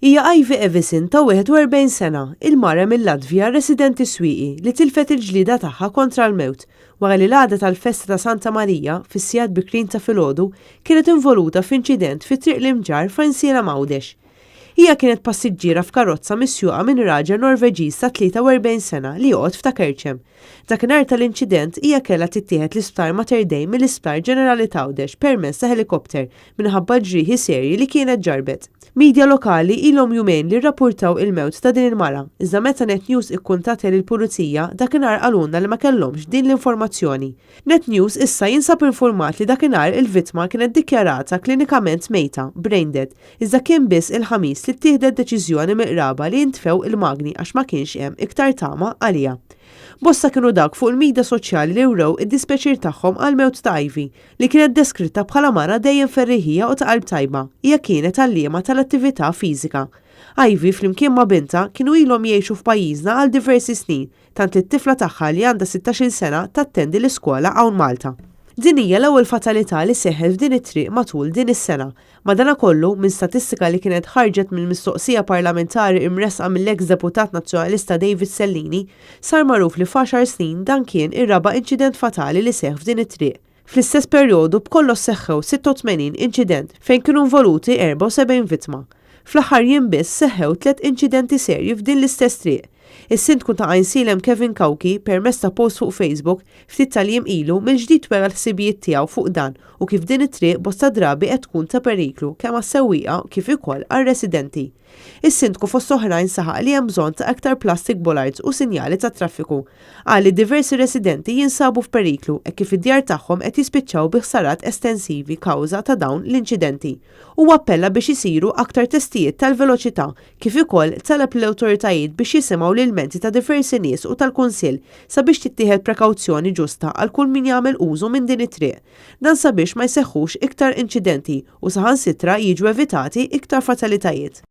Hija Ivy Evison ta' 41 sena, il-mara mill-Latvja residenti Swieqi li tilfet il-ġlieda tagħha kontra l-mewt wara li l-għada tal-festa ta' Santa Marija fis-sigħat bikrin ta' filgħodu kienet involuta f'inċident fit-triq l-imġar f'Ansiela Mawdex. Hija kienet passiġġiera f'karozza misjuqa minn raġel Norveġiż ta' 43 sena li joqgħod f'Takerċem. Dakinhar tal-inċident hija kellha tittieħed l-isptar Mater Dei mill-Isptar Ġenerali Tawdex permezz ta' helikopter minħabba ġrieħi serji li kienet ġarbet. Midja lokali ilhom jumejn li rrappurtaw il-mewt ta' din il-mara, iżda meta Net News ikkuntattja lill-Pulizija dakinhar qalulna li ma kellhomx din l-informazzjoni. Net News issa jinsab infurmat li dakinhar il-vittma kienet ddikjarata klinikament mejta, brain dead, iżda kien biss il-ħamis li ttieħdet deċiżjoni mill-qraba li jintfew il-magni għax ma kienx hemm iktar tama għalija. Bosta kienu dak fuq il-midja soċjali li wrew id-dispeċir tagħhom għal mewt ta' Ivy li kienet deskritta bħala mara dejjem ferriħija u ta' qalb tajba, hija kienet għalliema tal-attività fiżika. Ivy flimkien ma' binta kienu ilhom jgħixu f'pajjiżna għal diversi snin, tant li t-tifla tagħha li għandha 16-il sena tattendi l-iskola hawn Malta. Din hija l-ewwel fatalità li seħħet f'din it-triq matul din is-sena. Madankollu minn statistika li kienet ħarġet mill-mistoqsija parlamentari imresqa mill-eks deputat nazzjonalista David Sellini, sar magħruf li f'10 snin dan kien ir-raba' inċident fatali li seħħ f'din it-triq. Fl-istess perjodu b'kollox seħħew 86 inċident fejn kienu involuti 74 vittma. Fl-aħħar jiem biss seħħew 3 inċidenti serji f'din l-istess triq. Is-sindku ta' Ainsilem Kevin Kauki permezz ta' post fuq Facebook ftit tal-jiem ilu mill-ġdid wera l-ħsibijiet tiegħu fuq dan u kif din it-triq bosta drabi qed tkun ta' periklu kemm għas-sewwieqa kif ukoll għar-residenti. Is-sindku fost oħrajn saħaq li hemm bżonn ta' aktar plastic bollards u sinjali ta' traffiku. Qal li diversi residenti jinsabu f'periklu hekk kif id-djar tagħhom qed jispiċċaw bi ħsarat estensivi kawża ta' dawn l-inċidenti. U appella biex isiru aktar testijiet tal-veloċità kif ukoll talab l-awtoritajiet biex jisimgħu l-ilmenti ta' diversi nies u tal-Kunsill sabiex tittieħed prekawzjoni ġusta għal kull min jagħmel użu minn din it-triq. Dan sabiex ma jseħħux iktar inċidenti u saħansitra jiġu evitati iktar fatalitajiet.